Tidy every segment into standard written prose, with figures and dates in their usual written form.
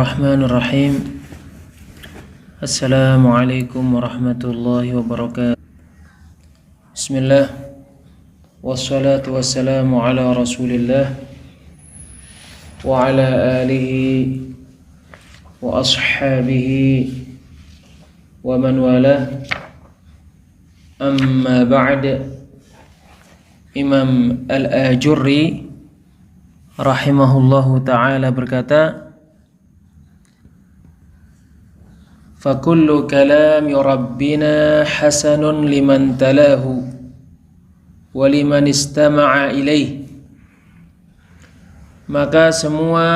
Bismillahirrahmanirrahim. Assalamualaikum warahmatullahi wabarakatuh. Bismillah. Wassalatu wassalamu ala Rasulillah wa ala alihi wa ashabihi wa man walah. Amma ba'd. Imam Al-Ajurri rahimahullahu ta'ala berkata, فَكُلُّ كَلَامِ رَبِّنَا حَسَنٌ لِمَنْ تَلَاهُ وَلِمَنْ اسْتَمَعَ إِلَيْهِ. Maka semua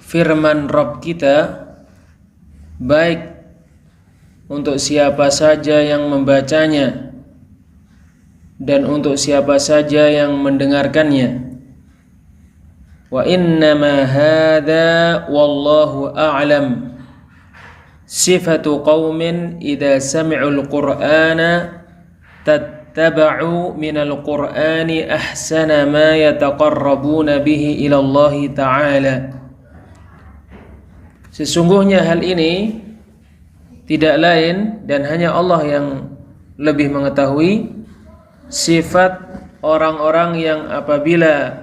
firman Rabb kita baik untuk siapa saja yang membacanya dan untuk siapa saja yang mendengarkannya. Wa innama hadza wallahu a'lam sifatu qaumin idza sami'ul qur'ana tattaba'u minal qur'ani ahsana ma yataqarrabuna bihi ila Allah ta'ala. Sesungguhnya hal ini tidak lain dan hanya Allah yang lebih mengetahui sifat orang-orang yang apabila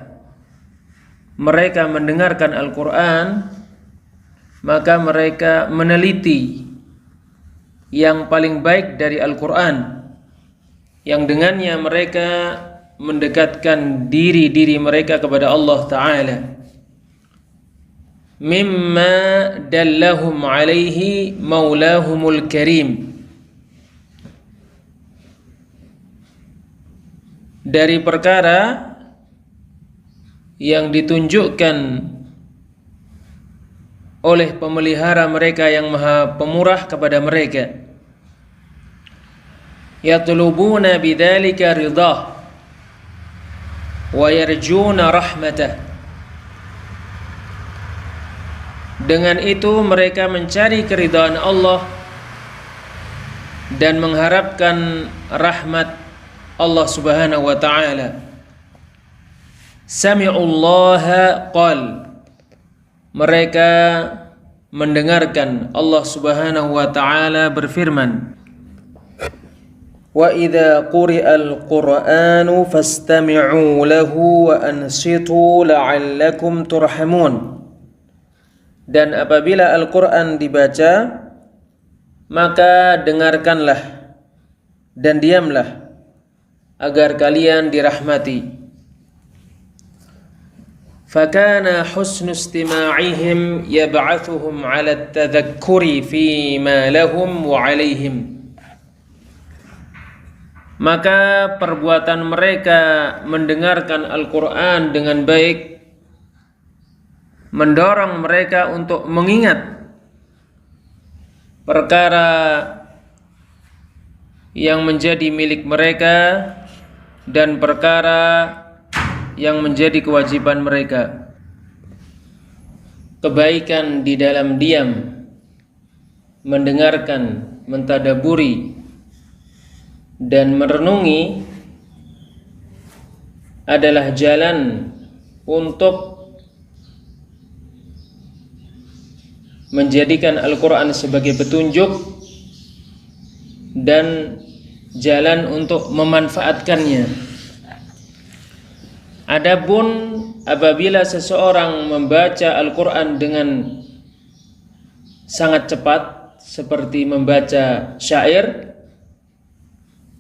mereka mendengarkan Al-Quran, maka mereka meneliti yang paling baik dari Al-Quran, yang dengannya mereka mendekatkan diri mereka kepada Allah Ta'ala. Mimma dallahum alaihi maulahumul karim, dari perkara yang ditunjukkan oleh pemelihara mereka yang maha pemurah kepada mereka. Yatlubuna bidzalika ridah wa yarjuna rahmatah. Dengan itu mereka mencari keridhaan Allah dan mengharapkan rahmat Allah Subhanahu wa ta'ala. Sami'ullaha qal, mereka mendengarkan Allah Subhanahu wa ta'ala berfirman, wa idza quri'al qur'anu fastami'u lahu wa ansitu la'allakum turhamun. Dan apabila Al-Qur'an dibaca, maka dengarkanlah dan diamlah agar kalian dirahmati. Fakana husnu istima'ihim yab'athuhum 'ala at-tadhakkuri fi ma lahum wa 'alaihim. Maka perbuatan mereka mendengarkan Al-Quran dengan baik mendorong mereka untuk mengingat perkara yang menjadi milik mereka dan perkara yang menjadi kewajiban mereka. Kebaikan di dalam diam, mendengarkan, mentadaburi dan merenungi adalah jalan untuk menjadikan Al-Quran sebagai petunjuk dan jalan untuk memanfaatkannya. Adapun apabila seseorang membaca Al-Quran dengan sangat cepat seperti membaca syair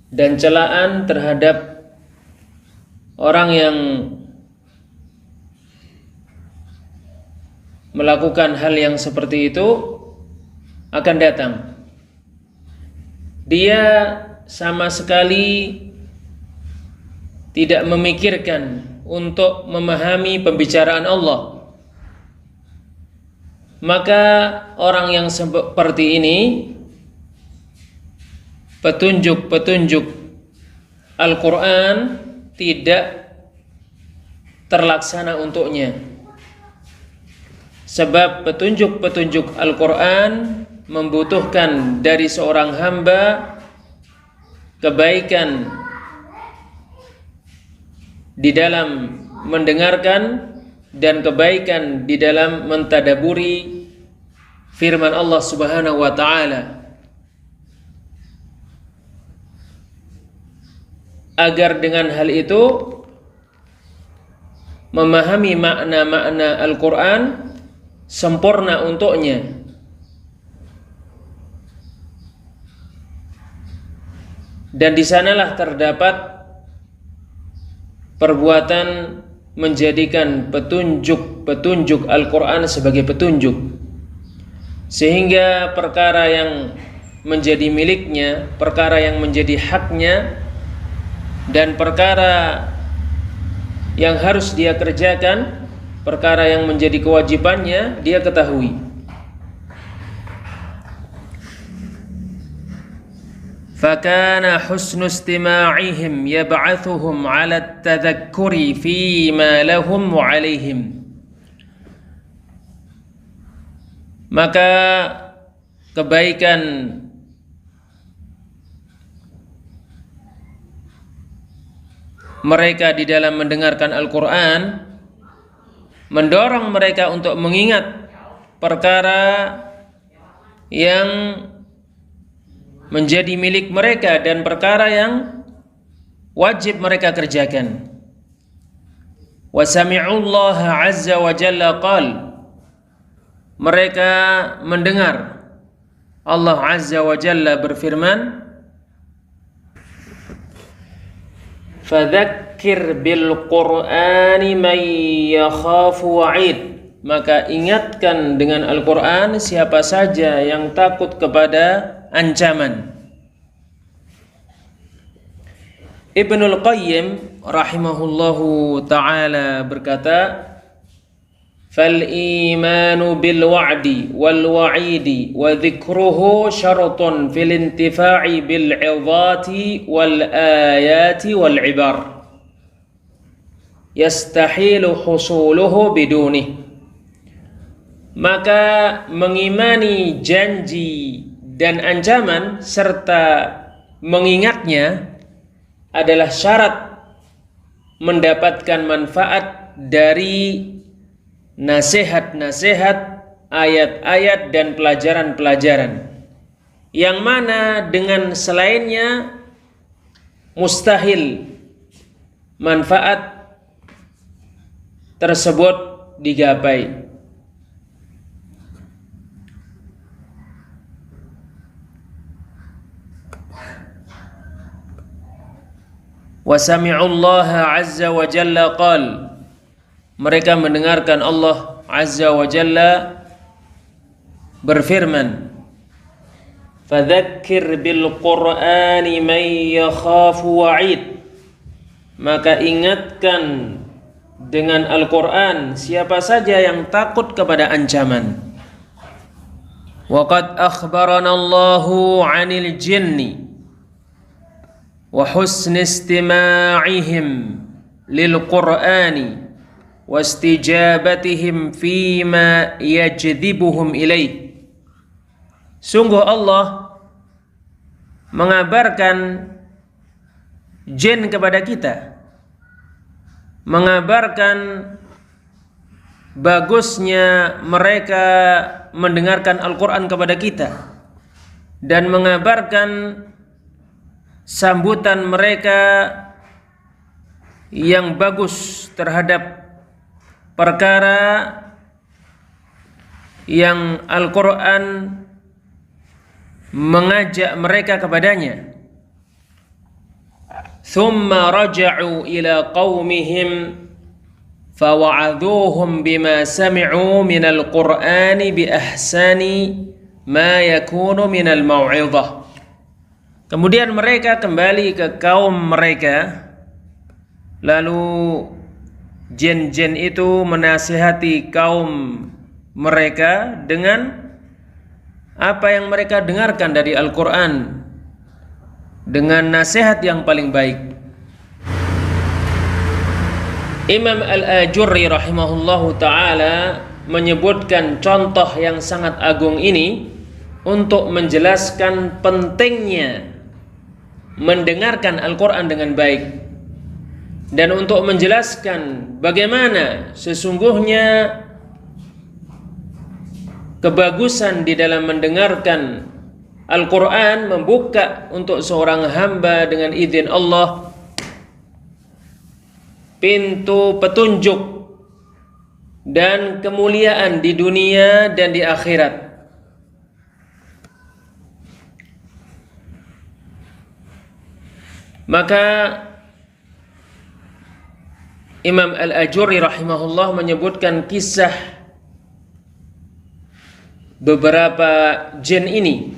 dan celaan terhadap orang yang melakukan hal yang seperti itu akan datang. Dia sama sekali tidak memikirkan untuk memahami pembicaraan Allah. Maka orang yang seperti ini, petunjuk-petunjuk Al-Quran tidak terlaksana untuknya. Sebab petunjuk-petunjuk Al-Quran membutuhkan dari seorang hamba kebaikan di dalam mendengarkan dan kebaikan di dalam mentadaburi firman Allah Subhanahu wa taala, agar dengan hal itu memahami makna-makna Al-Quran sempurna untuknya. Dan di sanalah terdapat perbuatan menjadikan petunjuk Al-Quran sebagai petunjuk, sehingga perkara yang menjadi miliknya, perkara yang menjadi haknya, dan perkara yang harus dia kerjakan, perkara yang menjadi kewajibannya, dia ketahui. Fakana husnu istima'ihim yab'athuhum 'ala at-tadhakkuri fima lahum wa 'alaihim. Maka kebaikan mereka di dalam mendengarkan Al-Quran mendorong mereka untuk mengingat perkara yang menjadi milik mereka dan perkara yang wajib mereka kerjakan. Wa sami'ullaha 'azza wa jalla qal, mereka mendengar Allah 'azza wa jalla berfirman, fadzakir bil qur'ani man yakhafu wa'id, maka ingatkan dengan Al-Quran siapa saja yang takut kepada ancaman. Ibnul Qayyim rahimahullahu ta'ala berkata, fal imanu bil wa'di wal wa'idi wa dhikruhu syaratun fil intifa'i bil 'idhati wal ayati wal 'ibar yastahilu husuluhu bidunih. Maka mengimani janji dan ancaman serta mengingatnya adalah syarat mendapatkan manfaat dari nasihat-nasihat, ayat-ayat dan pelajaran-pelajaran, yang mana dengan selainnya mustahil manfaat tersebut digapai. Wa sami'ullaha 'azza wa jalla qal, mereka mendengarkan Allah 'azza wa jalla berfirman, fadzakir bil qur'ani man yakhafu wa'id, maka ingatkan dengan Al-Quran siapa saja yang takut kepada ancaman. Wa qad akhbarana Allahu 'anil jinni wa husni istima'ihim lil qur'ani wa istijabatihim fima yajdibuhum ilaih. Sungguh Allah mengabarkan jin kepada kita, mengabarkan bagusnya mereka mendengarkan Al-Quran kepada kita, dan mengabarkan sambutan mereka yang bagus terhadap perkara yang Al-Quran mengajak mereka kepadanya. Thumma raja'u ila qaumihim fawa'adhuhum bima sami'u minal qur'ani bi ahsani ma yakunu minal mau'izah. Kemudian mereka kembali ke kaum mereka, lalu jin-jin itu menasihati kaum mereka dengan apa yang mereka dengarkan dari Al-Quran, dengan nasihat yang paling baik. Imam Al-Ajurri rahimahullahu ta'ala menyebutkan contoh yang sangat agung ini untuk menjelaskan pentingnya mendengarkan Al-Quran dengan baik, dan untuk menjelaskan bagaimana sesungguhnya kebagusan di dalam mendengarkan Al-Quran membuka untuk seorang hamba dengan izin Allah pintu petunjuk dan kemuliaan di dunia dan di akhirat. Maka Imam Al-Ajurri rahimahullah menyebutkan kisah beberapa jin ini,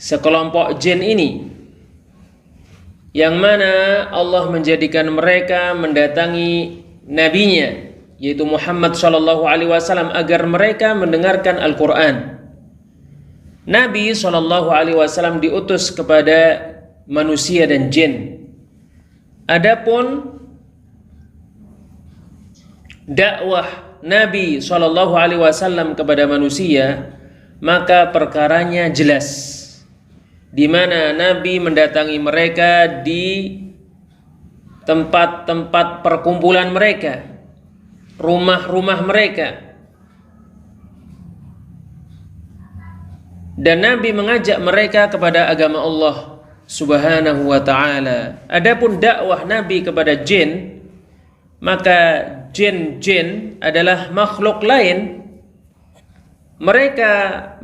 sekelompok jin ini, yang mana Allah menjadikan mereka mendatangi nabinya, yaitu Muhammad sallallahu alaihi wasallam, agar mereka mendengarkan Al-Quran. Nabi sallallahu alaihi wasallam diutus kepada manusia dan jin. Adapun dakwah Nabi sallallahu alaihi wasallam kepada manusia, maka perkaranya jelas, di mana Nabi mendatangi mereka di tempat-tempat perkumpulan mereka, rumah-rumah mereka, dan Nabi mengajak mereka kepada agama Allah Subhanahu wa ta'ala. Adapun dakwah Nabi kepada jin, maka jin-jin adalah makhluk lain. Mereka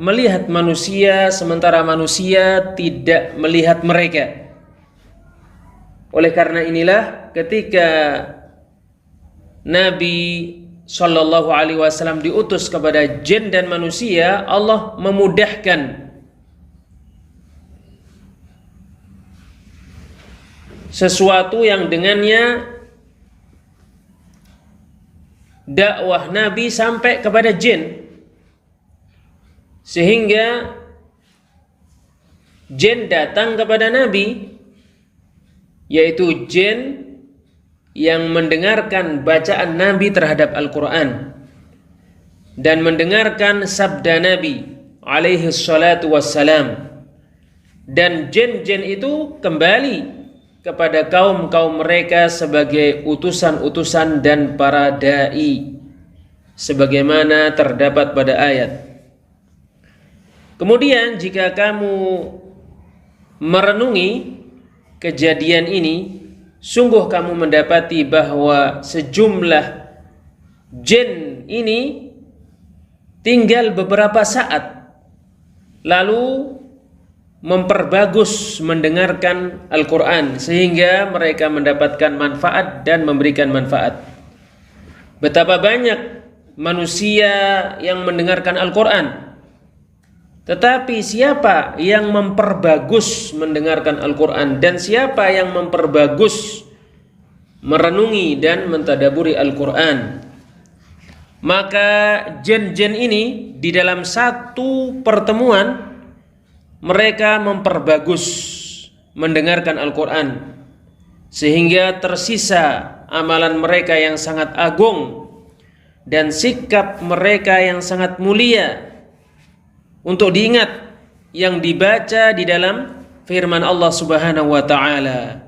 melihat manusia sementara manusia tidak melihat mereka. Oleh karena inilah ketika Nabi sallallahu alaihi wasallam diutus kepada jin dan manusia, Allah memudahkan sesuatu yang dengannya dakwah Nabi sampai kepada jin, sehingga jin datang kepada Nabi, yaitu jin yang mendengarkan bacaan Nabi terhadap Al-Quran dan mendengarkan sabda Nabi alaihi salatu wassalam. Dan jin-jin itu kembali kepada kaum-kaum mereka sebagai utusan-utusan dan para da'i, sebagaimana terdapat pada ayat. Kemudian jika kamu merenungi kejadian ini, sungguh kamu mendapati bahwa sejumlah jin ini tinggal beberapa saat lalu memperbagus mendengarkan Al-Quran, sehingga mereka mendapatkan manfaat dan memberikan manfaat. Betapa banyak manusia yang mendengarkan Al-Quran, tetapi siapa yang memperbagus mendengarkan Al-Quran dan siapa yang memperbagus merenungi dan mentadaburi Al-Quran, maka jin-jin ini di dalam satu pertemuan mereka memperbagus mendengarkan Al-Quran, sehingga tersisa amalan mereka yang sangat agung dan sikap mereka yang sangat mulia untuk diingat, yang dibaca di dalam firman Allah Subhanahu wa ta'ala.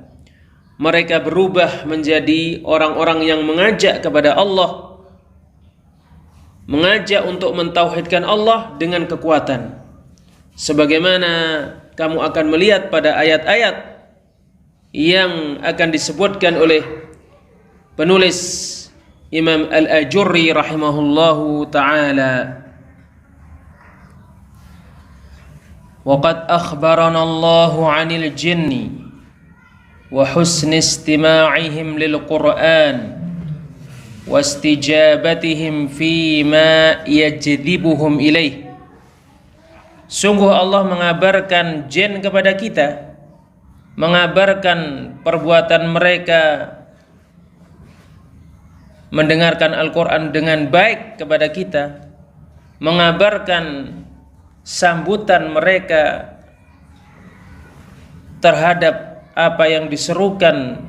Mereka berubah menjadi orang-orang yang mengajak kepada Allah, mengajak untuk mentauhidkan Allah dengan kekuatan, sebagaimana kamu akan melihat pada ayat-ayat yang akan disebutkan oleh penulis Imam Al-Ajurri rahimahullahu ta'ala. Waqad akhbarana Allahu 'anil jinni wa husni istima'ihim lil Qur'an wa istijabatihim fima yajdibuhum ilaih. Sungguh Allah mengabarkan jin kepada kita, mengabarkan perbuatan mereka mendengarkan Al-Quran dengan baik kepada kita, mengabarkan sambutan mereka terhadap apa yang diserukan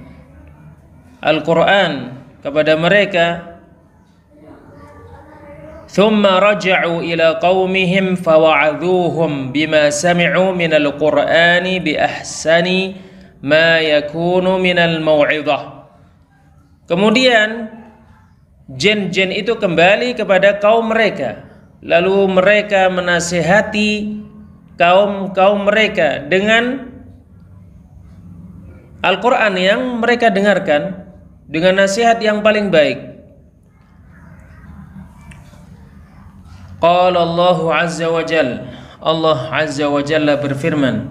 Al-Quran kepada mereka. Thumma raja'u ila qaumihim fawa'adhuhum bima sami'u minal Qur'ani bi ahsani ma yakunu minal mau'izah. Kemudian jin-jin itu kembali kepada kaum mereka lalu mereka menasihati kaum mereka dengan Al-Quran yang mereka dengarkan dengan nasihat yang paling baik. Qala Allah Azza wa Jalla, Allah Azza wa Jalla berfirman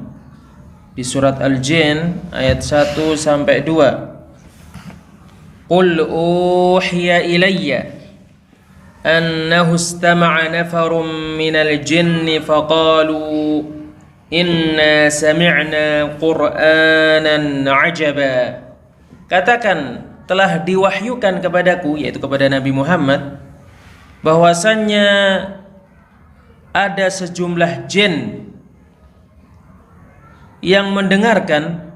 di surat Al-Jin ayat 1 sampai 2. Qul uhiya ilayya annahu istama'a nafarum minal jinni faqalu inna sami'na qur'anan ajaba. Katakan, telah diwahyukan kepadaku, yaitu kepada Nabi Muhammad, bahwasannya ada sejumlah jin yang mendengarkan,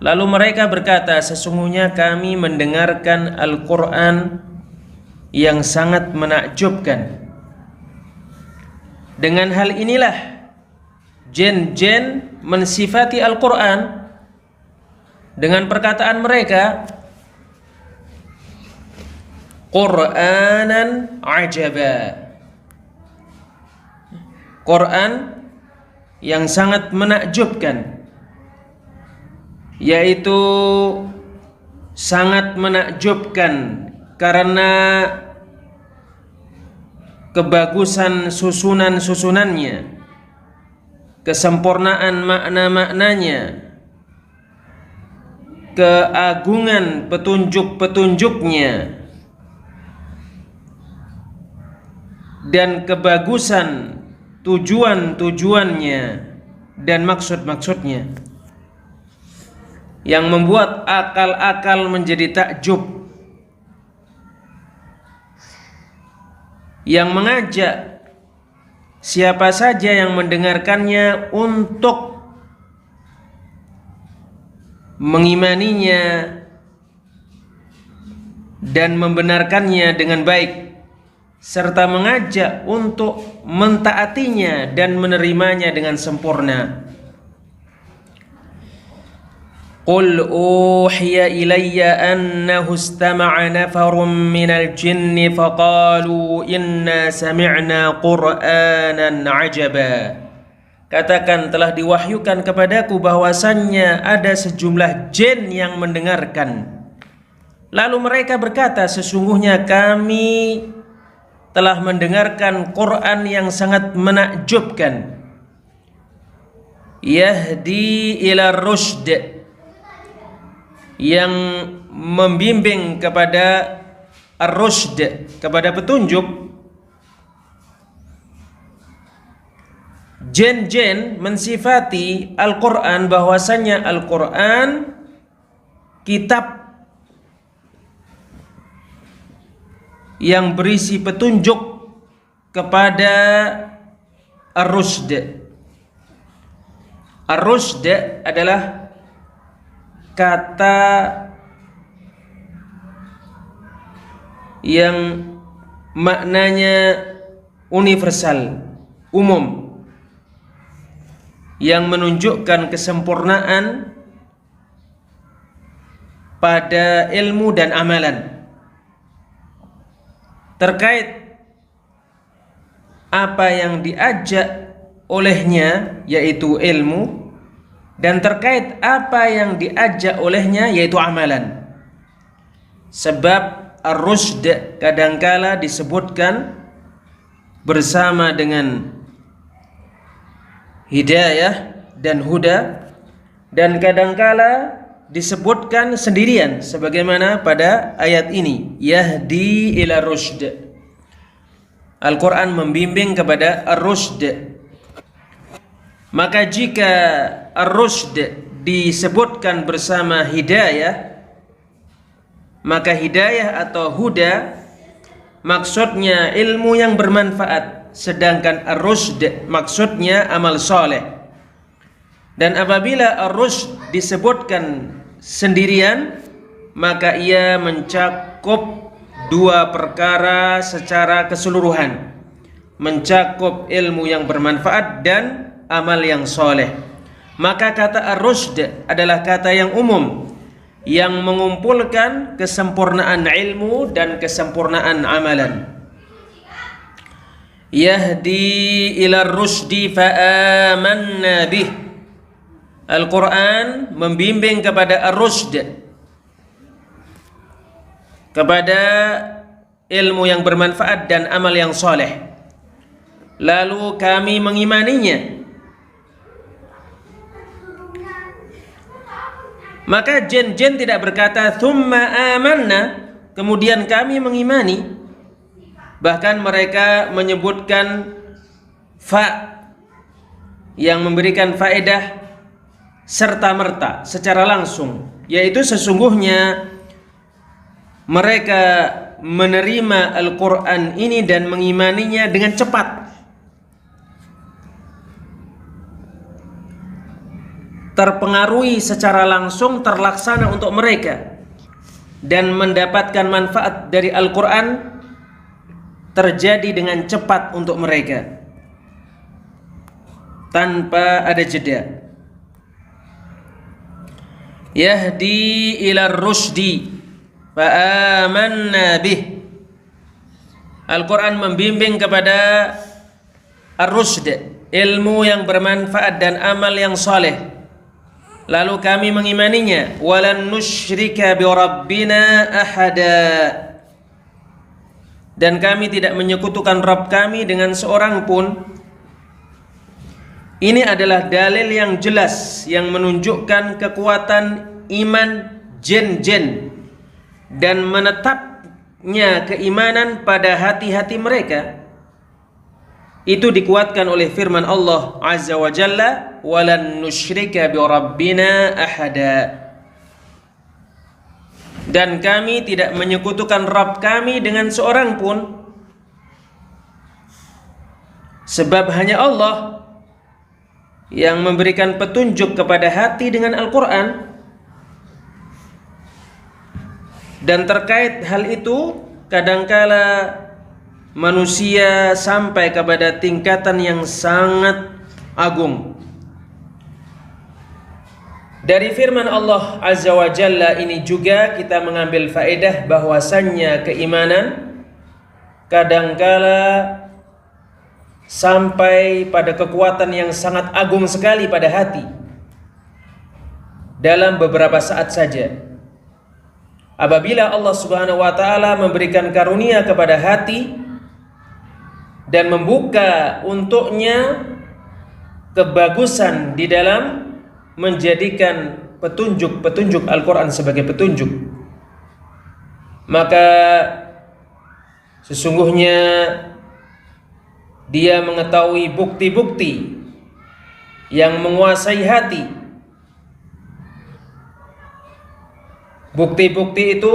lalu mereka berkata, sesungguhnya kami mendengarkan Al-Quran yang sangat menakjubkan. Dengan hal inilah jin-jin mensifati Al-Quran dengan perkataan mereka, Qur'anan ajaba, Quran yang sangat menakjubkan, yaitu sangat menakjubkan karena kebagusan susunan-susunannya, kesempurnaan makna-maknanya, keagungan petunjuk-petunjuknya, dan kebagusan tujuan-tujuannya dan maksud-maksudnya, yang membuat akal-akal menjadi takjub, yang mengajak siapa saja yang mendengarkannya untuk mengimaninya dan membenarkannya dengan baik, serta mengajak untuk mentaatinya dan menerimanya dengan sempurna. Qul uhiya ilayya annahu istama'a nafarun minal jinni faqalu inna sami'na qur'anan ajaba. Katakan, telah diwahyukan kepadaku bahwasannya ada sejumlah jin yang mendengarkan, lalu mereka berkata, sesungguhnya kami telah mendengarkan Quran yang sangat menakjubkan, yahdi ila rusyd, yang membimbing kepada ar-rusyd, kepada petunjuk. Jin-jin mensifati Al-Quran bahwasanya Al-Quran kitab yang berisi petunjuk kepada ar-rusyd. Ar-rusyd adalah kata yang maknanya universal, umum, yang menunjukkan kesempurnaan pada ilmu dan amalan terkait apa yang diajak olehnya, yaitu ilmu, dan terkait apa yang diajak olehnya, yaitu amalan. Sebab ar-rusyd kadangkala disebutkan bersama dengan hidayah dan huda, dan kadangkala disebutkan sendirian sebagaimana pada ayat ini, yahdi ila rusyd. Al-Quran membimbing kepada ar-rusyd. Maka jika ar-rusyd disebutkan bersama hidayah, maka hidayah atau huda maksudnya ilmu yang bermanfaat, sedangkan ar-rusyd maksudnya amal soleh. Dan apabila ar-rusyd disebutkan sendirian, maka ia mencakup dua perkara secara keseluruhan, mencakup ilmu yang bermanfaat dan amal yang soleh. Maka kata ar-rusyd adalah kata yang umum, yang mengumpulkan kesempurnaan ilmu dan kesempurnaan amalan. Yahdi ila rusdi fa amanna bih. Al-Quran membimbing kepada ar-rusd, kepada ilmu yang bermanfaat dan amal yang soleh. Lalu kami mengimaninya. Maka jin-jin tidak berkata thumma amanna, kemudian kami mengimani. Bahkan mereka menyebutkan fa yang memberikan faedah serta-merta secara langsung, yaitu sesungguhnya mereka menerima Al-Quran ini dan mengimaninya dengan cepat, terpengaruhi secara langsung, terlaksana untuk mereka, dan mendapatkan manfaat dari Al-Quran terjadi dengan cepat untuk mereka tanpa ada jeda. Yahdi ila rusdi fa amanna bih. Al-Quran membimbing kepada ar-rusd, ilmu yang bermanfaat dan amal yang soleh. Lalu kami mengimaninya. Walan nusyrika bi rabbina ahada. Dan kami tidak menyekutukan Rabb kami dengan seorang pun. Ini adalah dalil yang jelas yang menunjukkan kekuatan iman jin-jin dan menetapnya keimanan pada hati-hati mereka. Itu dikuatkan oleh firman Allah Azza wa Jalla, walan nusyrika bi rabbina ahada. Dan kami tidak menyekutukan Rabb kami dengan seorang pun, sebab hanya Allah yang memberikan petunjuk kepada hati dengan Al-Quran. Dan terkait hal itu, kadangkala manusia sampai kepada tingkatan yang sangat agung. Dari firman Allah Azza wa Jalla ini juga kita mengambil faedah bahwasannya keimanan kadangkala sampai pada kekuatan yang sangat agung sekali pada hati dalam beberapa saat saja. Apabila Allah Subhanahu wa taala memberikan karunia kepada hati dan membuka untuknya kebagusan di dalam menjadikan petunjuk-petunjuk Al-Quran sebagai petunjuk, maka sesungguhnya dia mengetahui bukti-bukti yang menguasai hati. Bukti-bukti itu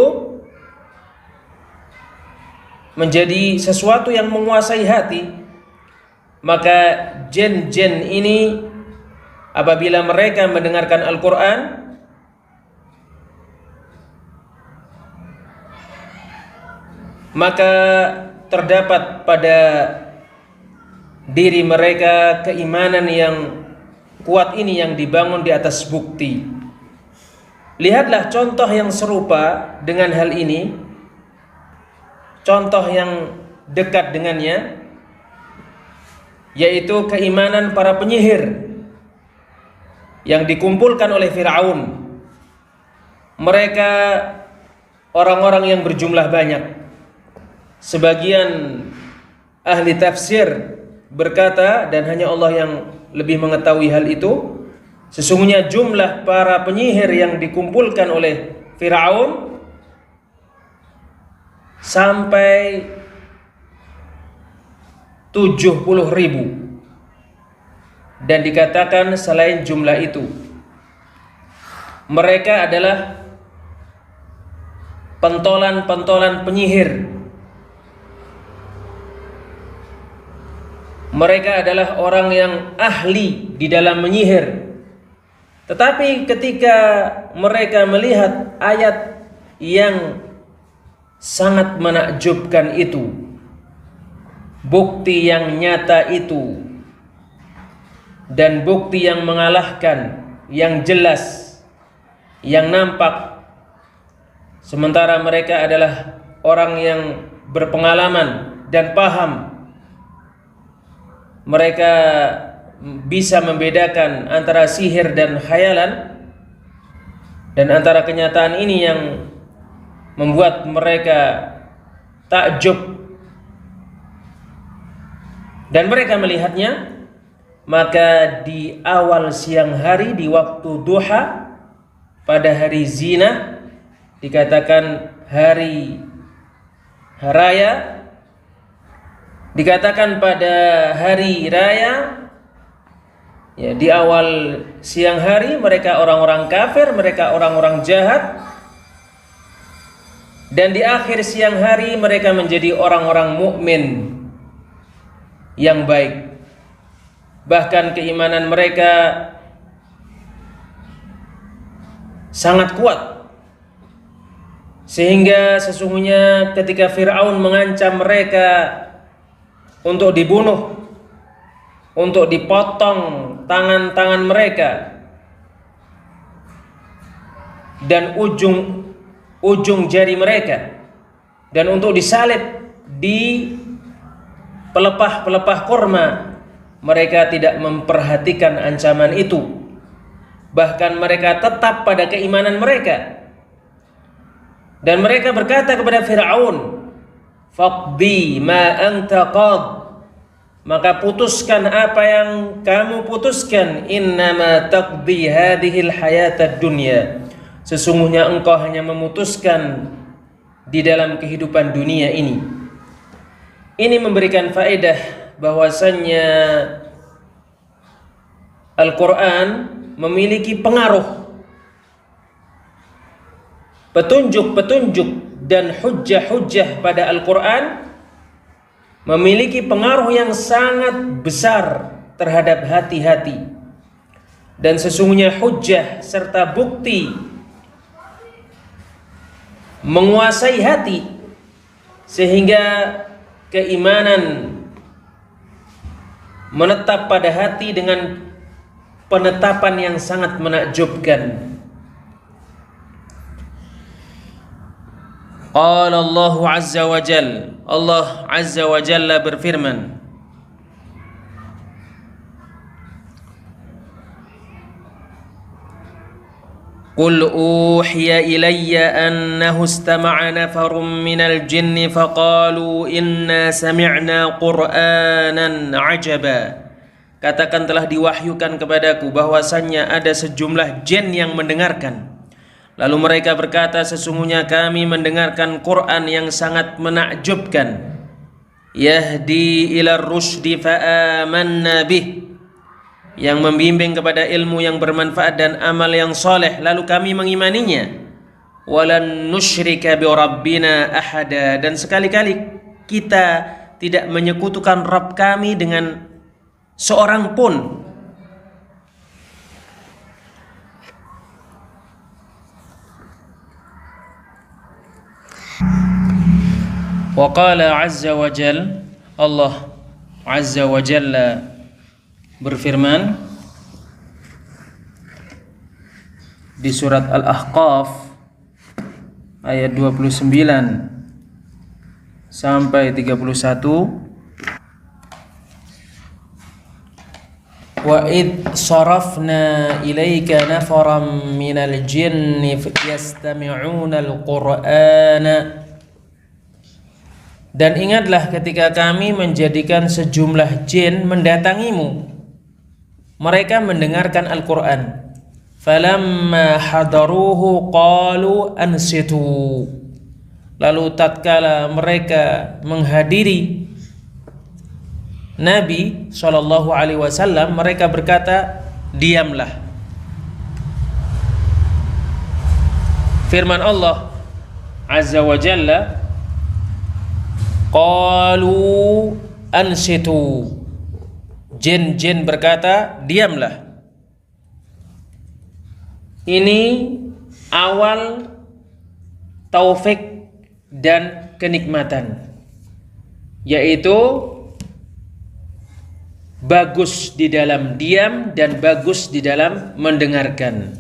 menjadi sesuatu yang menguasai hati. Maka jin-jin ini apabila mereka mendengarkan Al-Quran, maka terdapat pada diri mereka keimanan yang kuat ini yang dibangun di atas bukti. Lihatlah contoh yang serupa dengan hal ini, contoh yang dekat dengannya, yaitu keimanan para penyihir yang dikumpulkan oleh Fir'aun. Mereka orang-orang yang berjumlah banyak. Sebagian ahli tafsir berkata, dan hanya Allah yang lebih mengetahui hal itu, sesungguhnya jumlah para penyihir yang dikumpulkan oleh Fir'aun sampai 70.000. Dan dikatakan selain jumlah itu, mereka adalah pentolan-pentolan penyihir. Mereka adalah orang yang ahli di dalam menyihir. Tetapi ketika mereka melihat ayat yang sangat menakjubkan itu, bukti yang nyata itu, dan bukti yang mengalahkan, yang jelas, yang nampak, sementara mereka adalah orang yang berpengalaman dan paham, mereka bisa membedakan antara sihir dan khayalan, dan antara kenyataan ini yang membuat mereka takjub dan mereka melihatnya, maka di awal siang hari, di waktu duha, pada hari zina, dikatakan hari raya, dikatakan pada hari raya, ya, di awal siang hari mereka orang-orang kafir, mereka orang-orang jahat, dan di akhir siang hari mereka menjadi orang-orang mukmin yang baik. Bahkan keimanan mereka sangat kuat, sehingga sesungguhnya ketika Fir'aun mengancam mereka untuk dibunuh, untuk dipotong tangan-tangan mereka dan ujung jari mereka, dan untuk disalib di pelepah-pelepah kurma, mereka tidak memperhatikan ancaman itu. Bahkan mereka tetap pada keimanan mereka, dan mereka berkata kepada Fir'aun, faqdi ma anta qad, maka putuskan apa yang kamu putuskan, innama taqdi hadhil hayatad dunya, sesungguhnya engkau hanya memutuskan di dalam kehidupan dunia ini. Ini memberikan faedah bahwasannya Al-Quran memiliki pengaruh, petunjuk-petunjuk dan hujjah-hujjah pada Al-Quran memiliki pengaruh yang sangat besar terhadap hati-hati. Dan sesungguhnya hujjah serta bukti menguasai hati, sehingga keimanan menetap pada hati dengan penetapan yang sangat menakjubkan. Qala Allah Azza wa Jalla, Allah Azza wa Jalla berfirman, Qul uhiya ilayya annahu istama'a nafarun minal jinni faqalu inna sami'na qur'anan ajaba. Katakan, telah diwahyukan kepadaku bahwasannya ada sejumlah jin yang mendengarkan. Lalu mereka berkata, sesungguhnya kami mendengarkan Quran yang sangat menakjubkan. Yahdi ila rusydi fa'amanna bih, yang membimbing kepada ilmu yang bermanfaat dan amal yang soleh, lalu kami mengimaninya. Walan nusyrika bi rabbina ahada, dan sekali-kali kita tidak menyekutukan Rabb kami dengan seorang pun. Wa qala azza wa jalla, Allah Azza wa Jalla berfirman di surat Al-Ahqaf ayat 29 sampai 31, wa id sarafna ilaika nafaran minal jinni yastami'una al-Qur'ana, dan ingatlah ketika kami menjadikan sejumlah jin mendatangimu, mereka mendengarkan Al-Quran. Falamma hadaruhu qalu ansitu, lalu tatkala mereka menghadiri Nabi SAW, mereka berkata, diamlah. Firman Allah Azza wa Jalla, qalu ansitu, jin-jin berkata, diamlah. Ini awal taufik dan kenikmatan, yaitu bagus di dalam diam dan bagus di dalam mendengarkan.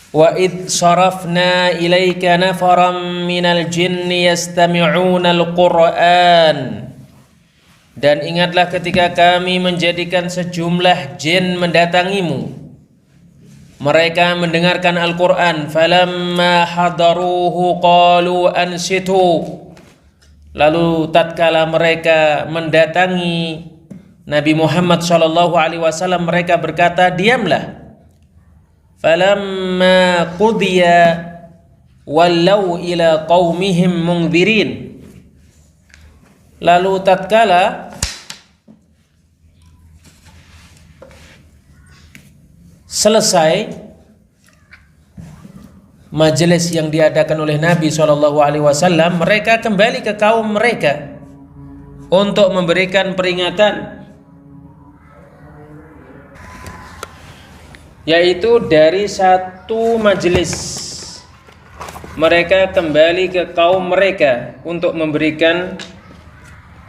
Wa id sarafna ilaika nafaran minal jinni yastami'una al-Qur'an, Dan ingatlah ketika kami menjadikan sejumlah jin mendatangimu, mereka mendengarkan Al-Quran. Falamma hadaruhu qalu ansitu. Lalu tatkala mereka mendatangi Nabi Muhammad SAW, mereka berkata, diamlah. Falamma qudiya wallau ila qaumihim mungdirin. Lalu tatkala selesai majelis yang diadakan oleh Nabi SAW, mereka kembali ke kaum mereka untuk memberikan peringatan, yaitu dari satu majelis mereka kembali ke kaum mereka untuk memberikan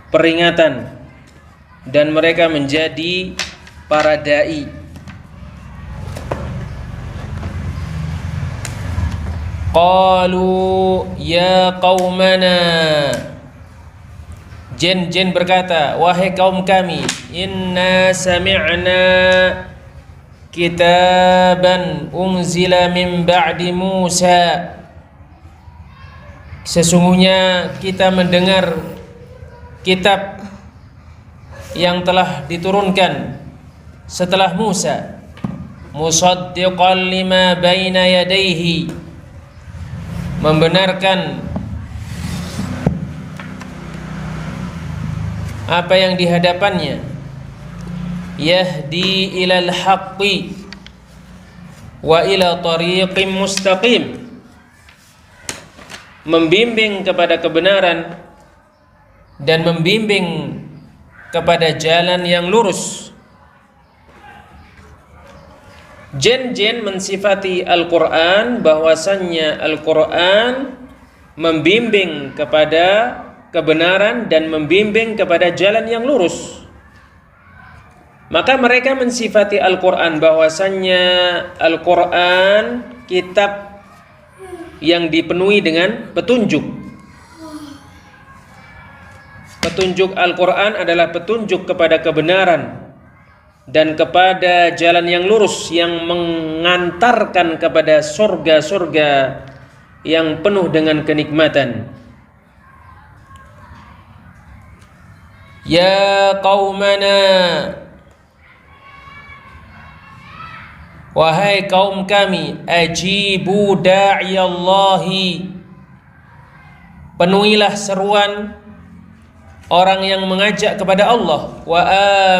peringatan, dan mereka menjadi para dai. Qalu ya qaumana, jin-jin berkata, wahai kaum kami, inna sami'na kitaban unzila min ba'di Musa. Sesungguhnya kita mendengar kitab yang telah diturunkan setelah Musa, musaddiqan lima baina yadayhi, membenarkan apa yang di hadapannya, yahdi ilal haqqi wa ila tariqim mustaqim, membimbing kepada kebenaran dan membimbing kepada jalan yang lurus. Jin-jin mensifati Al-Quran bahwasannya Al-Quran membimbing kepada kebenaran dan membimbing kepada jalan yang lurus. Maka mereka mensifati Al-Quran bahwasannya Al-Quran kitab yang dipenuhi dengan petunjuk. Petunjuk Al-Quran adalah petunjuk kepada kebenaran dan kepada jalan yang lurus yang mengantarkan kepada surga-surga yang penuh dengan kenikmatan. Ya qaumana, wahai kaum kami, ajibu da'iyallahi, penuhilah seruan orang yang mengajak kepada Allah, wa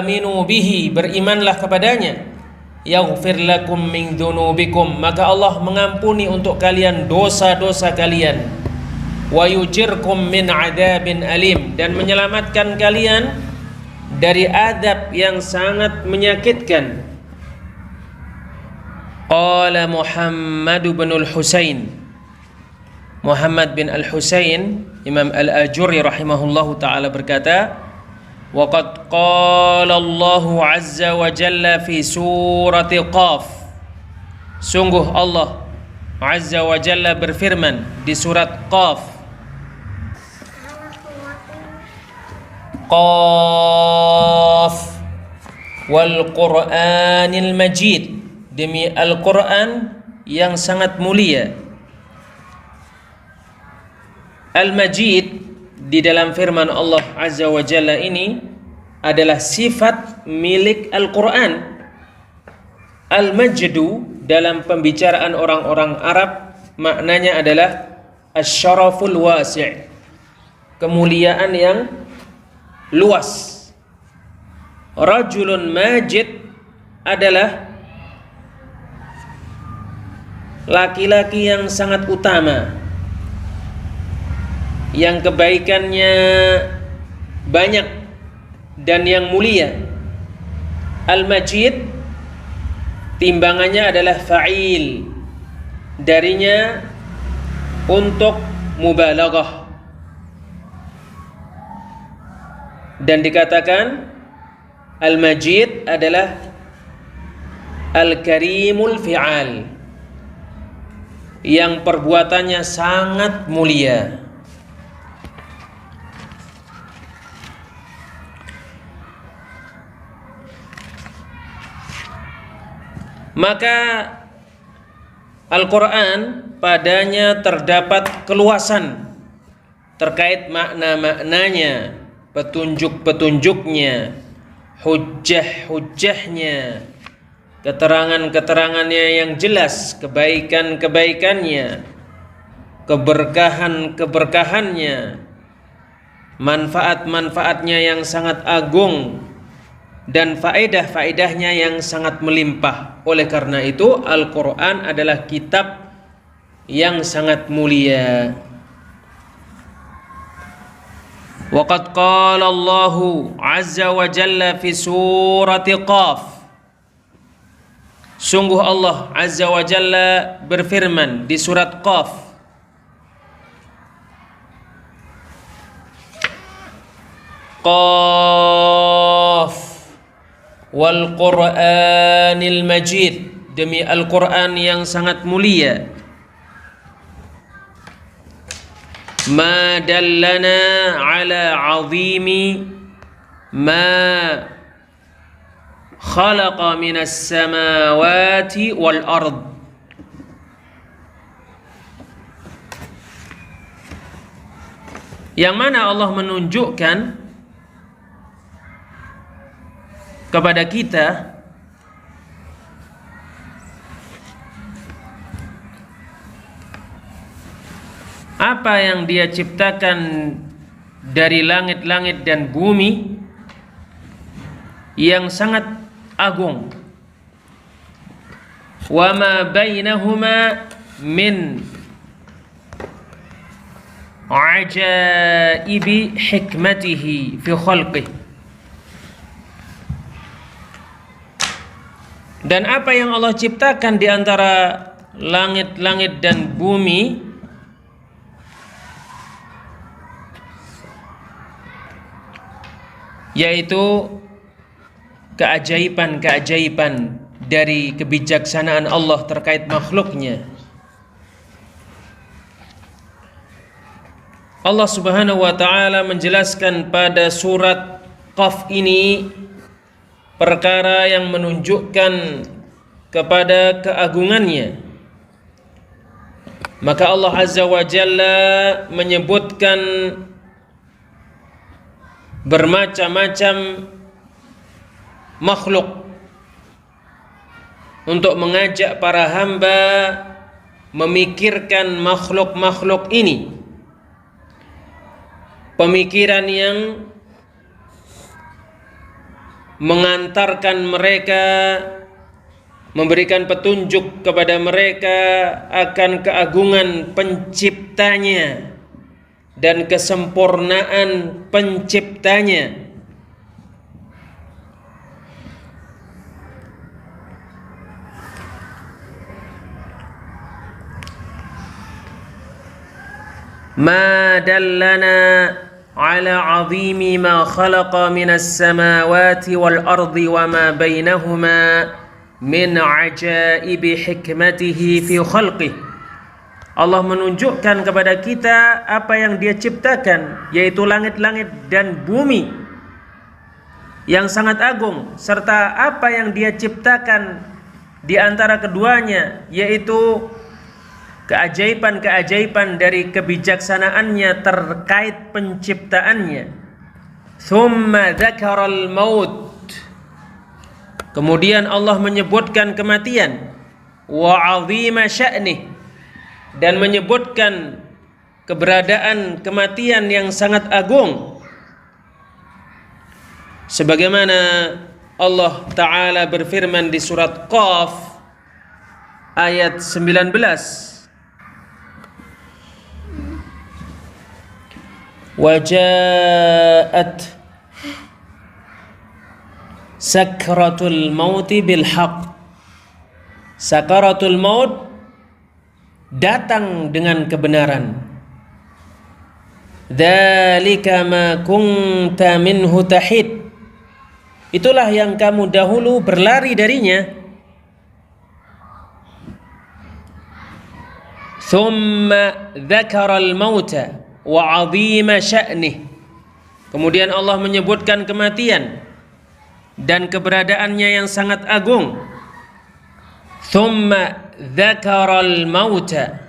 aminu bihi, berimanlah kepadanya, yaghfir lakum min dzunubikum, maka Allah mengampuni untuk kalian dosa-dosa kalian, wa yujirkum min adzabin alim, dan menyelamatkan kalian dari azab yang sangat menyakitkan. Qala Muhammad bin al-Husain, Muhammad bin al-Husain Imam Al-Ajurri rahimahullahu ta'ala berkata, waqad qala Allahu azza wa jalla fi surati Qaf, sungguh Allah azza wa jalla berfirman di surat Qaf, Qaf wal Qur'anil Majid, demi Al-Quran yang sangat mulia. Al-Majid di dalam firman Allah Azza wa Jalla ini adalah sifat milik Al-Quran. Al-Majdu dalam pembicaraan orang-orang Arab maknanya adalah asy-syaraful wasi', kemuliaan yang luas. Rajulun majid adalah laki-laki yang sangat utama, yang kebaikannya banyak dan yang mulia. Al-Majid timbangannya adalah fa'il, darinya untuk mubalaghah, dan dikatakan Al-Majid adalah Al-Karimul Fi'al, yang perbuatannya sangat mulia. Maka Al-Quran padanya terdapat keluasan terkait makna-maknanya, petunjuk-petunjuknya, hujjah-hujjahnya, keterangan-keterangannya yang jelas, kebaikan-kebaikannya, keberkahan-keberkahannya, manfaat-manfaatnya yang sangat agung, dan faedah-faedahnya yang sangat melimpah. Oleh karena itu Al-Quran adalah kitab yang sangat mulia. Waqad qala Allahu azza wa jalla fi surati Qaf. Sungguh Allah azza wa jalla berfirman di surat Qaf. Qaf wal Qur'anil Majid, demi Al-Quran yang sangat mulia. Ma dallana ala azimi ma khalaqa minas samawati wal ard. Yang mana Allah menunjukkan kepada kita apa yang Dia ciptakan dari langit-langit dan bumi yang sangat agung. Wa ma bainahuma min ajaibi hikmatihi fi khalqihi. Dan apa yang Allah ciptakan di antara langit-langit dan bumi yaitu keajaiban-keajaiban dari kebijaksanaan Allah terkait makhluknya. Allah Subhanahu wa taala menjelaskan pada surat Qaf ini perkara yang menunjukkan kepada keagungannya. Maka Allah Azza wa Jalla menyebutkan bermacam-macam makhluk untuk mengajak para hamba memikirkan makhluk-makhluk ini, pemikiran yang mengantarkan mereka, memberikan petunjuk kepada mereka akan keagungan penciptanya dan kesempurnaan penciptanya. Ma dallana ala azimi ma khalaqa minas samawati wal ardi wa ma bainahuma min ajaibi hikmatihi fi khalqihi. Allah menunjukkan kepada kita apa yang Dia ciptakan, yaitu langit-langit dan bumi yang sangat agung, serta apa yang Dia ciptakan di antara keduanya, yaitu keajaiban-keajaiban dari kebijaksanaannya terkait penciptaannya. Thumma dzakaral maut. Kemudian Allah menyebutkan kematian, wa 'azima sya'nih, dan menyebutkan keberadaan kematian yang sangat agung. Sebagaimana Allah Ta'ala berfirman di surat Qaf ayat 19. Wajaat sakratul mauti bil haqq. Sakaratul maut datang dengan kebenaran. Dzalika ma kunta minhu tahid. Itulah yang kamu dahulu berlari darinya. Thumma dzakaral mauta wa 'azima sya'nih. Kemudian Allah menyebutkan kematian dan keberadaannya yang sangat agung. Thumma dzakaral mauta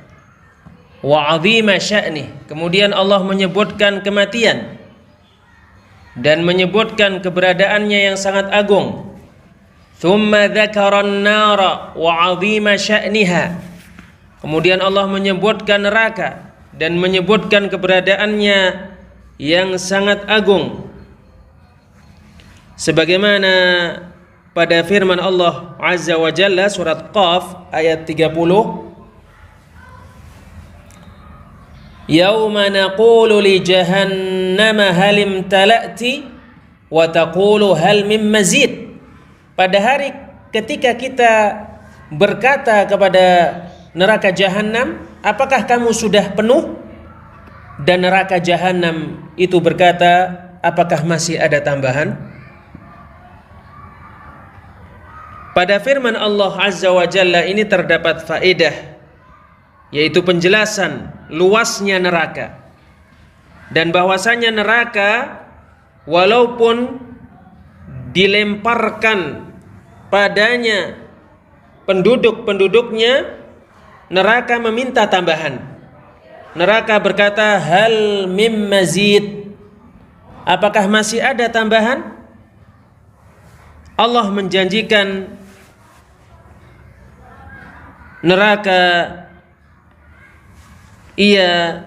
wa 'azima sya'nih. Kemudian Allah menyebutkan kematian dan menyebutkan keberadaannya yang sangat agung. Thumma dzakaran nara wa 'azima sya'niha. Kemudian Allah menyebutkan neraka dan menyebutkan keberadaannya yang sangat agung. Sebagaimana pada firman Allah Azza wa Jalla surat Qaf ayat 30, Yauma naqulu li jahannama hal imtala'ti wa taqulu hal min mazid. Pada hari ketika kita berkata kepada neraka jahanam, apakah kamu sudah penuh? Dan neraka jahanam itu berkata, apakah masih ada tambahan? Pada firman Allah Azza wa Jalla ini terdapat faedah, yaitu penjelasan luasnya neraka, dan bahwasanya neraka walaupun dilemparkan padanya penduduk-penduduknya, neraka meminta tambahan. Neraka berkata, hal mim mazid, apakah masih ada tambahan? Allah menjanjikan neraka ia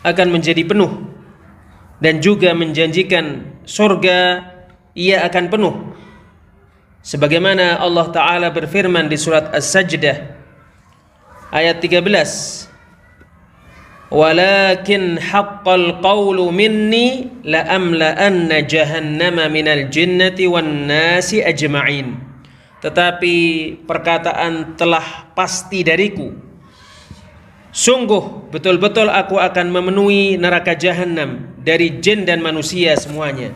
akan menjadi penuh, dan juga menjanjikan surga ia akan penuh. Sebagaimana Allah Ta'ala berfirman di surat As-Sajdah ayat 13, walakin haqqal qawlu minni la amla'anna jahannama minal jinnati wan nasi ajma'in. Tetapi perkataan telah pasti dariku, sungguh betul-betul aku akan memenuhi neraka jahanam dari jin dan manusia semuanya.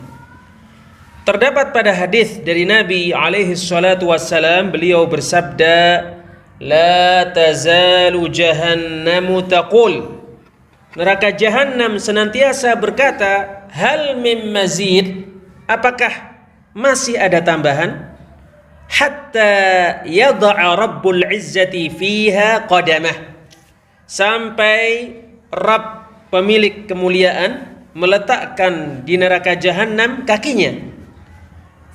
Terdapat pada hadis dari Nabi alaihi salatu wassalam, beliau bersabda, la tazalu jahannamu taqul, neraka jahanam senantiasa berkata, hal mim mazid, apakah masih ada tambahan? Hatta yada'a rabbul izzati fiha qadamah, sampai Rabb pemilik kemuliaan meletakkan di neraka jahanam kakinya.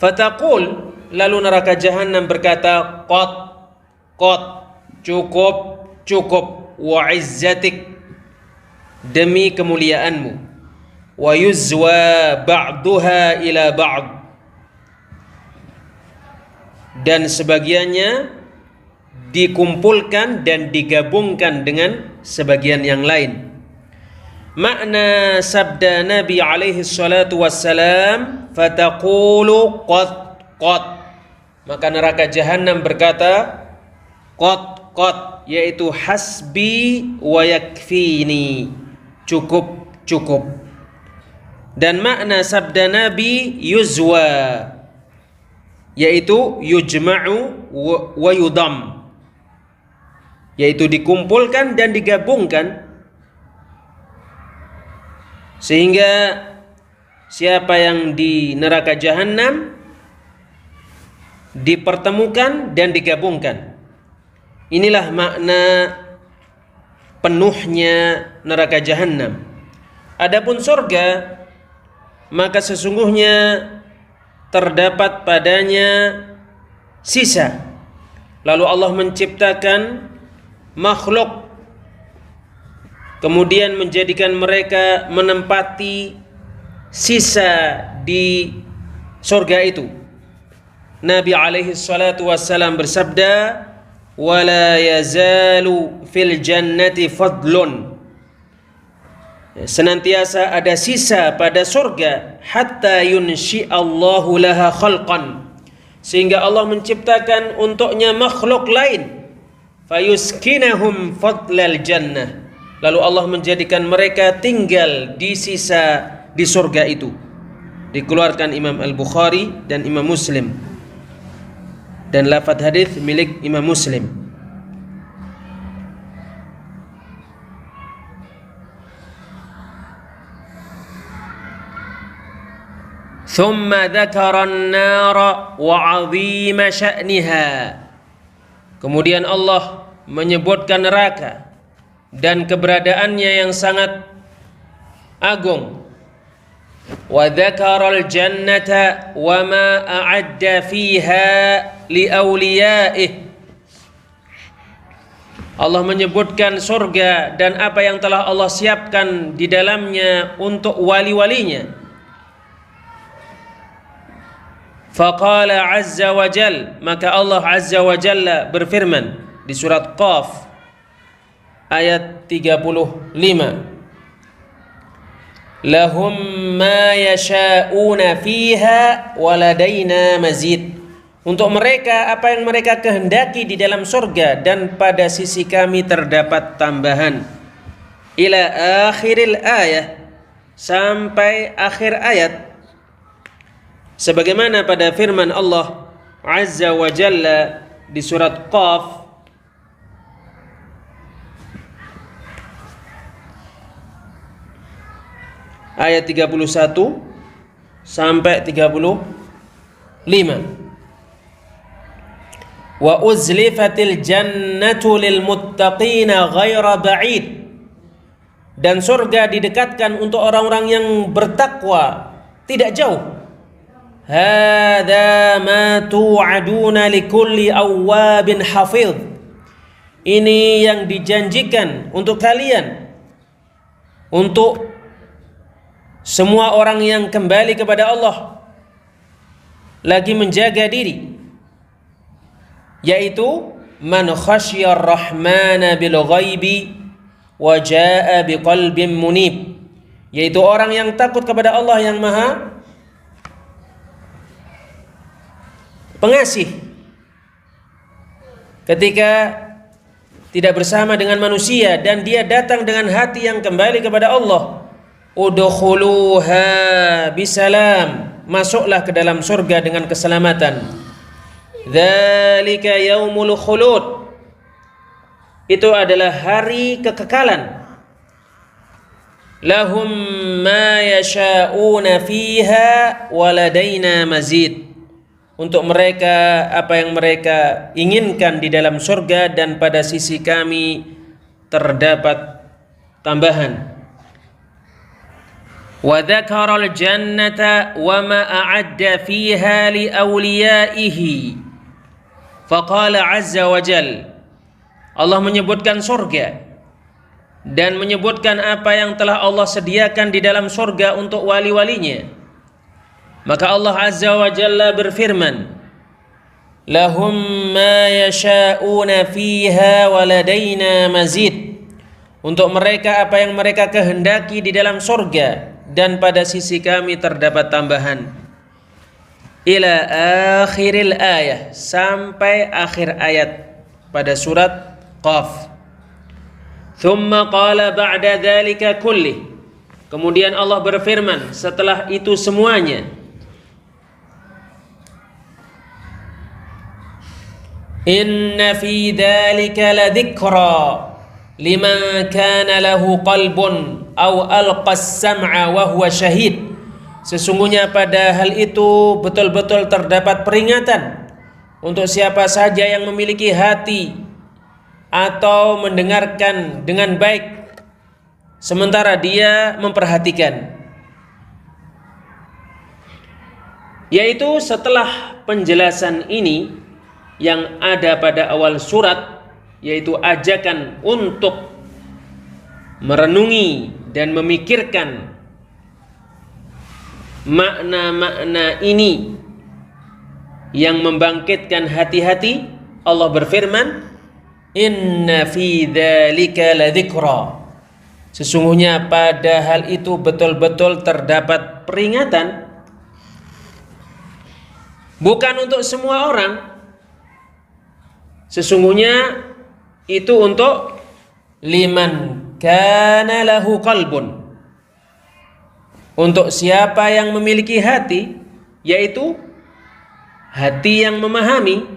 Fataqul, lalu neraka jahanam berkata, qad, cukup, wa izzatik, demi kemuliaanmu, wa yuzwa ba'duha ila ba'd, dan sebagiannya dikumpulkan dan digabungkan dengan sebagian yang lain. Makna sabda Nabi alaihi salatu wassalam, fataqulu qad, maka neraka jahanam berkata qad, yaitu hasbi wa yakfini, cukup. Dan makna sabda Nabi yuzwa, yaitu yujma'u wa yudam, yaitu dikumpulkan dan digabungkan, sehingga siapa yang di neraka jahanam dipertemukan dan digabungkan. Inilah makna penuhnya neraka jahanam. Adapun surga, maka sesungguhnya terdapat padanya sisa. Lalu Allah menciptakan makhluk, kemudian menjadikan mereka menempati sisa di surga itu. Nabi alaihi salatu wassalam bersabda, wala yazalu fil jannati fadlun, senantiasa ada sisa pada surga, hatta yunshi'allahu laha khalqan, sehingga Allah menciptakan untuknya makhluk lain, fayuskinahum fadlal jannah, lalu Allah menjadikan mereka tinggal di sisa di surga itu. Dikeluarkan Imam Al-Bukhari dan Imam Muslim, dan lafaz hadis milik Imam Muslim. Thumma dzakara an-nara wa 'azima sya'niha. Kemudian Allah menyebutkan neraka dan keberadaannya yang sangat agung. Wa dzakaral jannata wa ma a'adda fiha li awliyaih. Allah menyebutkan surga dan apa yang telah Allah siapkan di dalamnya untuk wali-walinya. Faqala azza wa jal, maka Allah azza wa jalla berfirman di surat Qaf ayat 35. Lahum ma yasha'una fiha waladaina mazid. Untuk mereka apa yang mereka kehendaki di dalam surga, dan pada sisi kami terdapat tambahan. Ila akhiril ayah, sampai akhir ayat. Sebagaimana pada firman Allah Azza wa Jalla di surat Qaf ayat 31 sampai 35. Wa uzlifatil jannatu lil muttaqina ghaira ba'id. Dan surga didekatkan untuk orang-orang yang bertakwa, tidak jauh. Hadza ma tu'aduna likulli awwabin hafidh. Ini yang dijanjikan untuk kalian, untuk semua orang yang kembali kepada Allah lagi menjaga diri, yaitu man khasyar rahmana bil ghaibi wa jaa biqalbin munib, yaitu orang yang takut kepada Allah yang maha pengasih ketika tidak bersama dengan manusia, dan dia datang dengan hati yang kembali kepada Allah. Udkhuluha bisalam, masuklah ke dalam surga dengan keselamatan. Dzalika yaumul khulud, itu adalah hari kekekalan. Lahum ma yasha'una fiha waladaina mazid. Untuk mereka apa yang mereka inginkan di dalam surga, dan pada sisi kami terdapat tambahan. Wa dzakaral jannata wa ma a'adda fiha li awliyaihi. Faqala azza wa jal, Allah menyebutkan surga dan menyebutkan apa yang telah Allah sediakan di dalam surga untuk wali-walinya. Maka Allah azza wa jalla berfirman, lahum ma yasha'una fiha waladaina mazid. Untuk mereka apa yang mereka kehendaki di dalam surga, dan pada sisi kami terdapat tambahan. Ila akhiril ayah, sampai akhir ayat pada surat Qaf. Thumma qala ba'da dzalika kullih, kemudian Allah berfirman setelah itu semuanya, inna fi dzalika ladzikra liman kana lahu qalbun aw alqas sam'a wa huwa syahid. Sesungguhnya pada hal itu betul-betul terdapat peringatan untuk siapa saja yang memiliki hati atau mendengarkan dengan baik sementara dia memperhatikan. Yaitu setelah penjelasan ini yang ada pada awal surat, yaitu ajakan untuk merenungi dan memikirkan makna-makna ini yang membangkitkan hati-hati. Allah berfirman, inna fi dzalika ladzikra, sesungguhnya pada hal itu betul-betul terdapat peringatan, bukan untuk semua orang. Sesungguhnya itu untuk liman kana lahu qalbun, untuk siapa yang memiliki hati, yaitu hati yang memahami,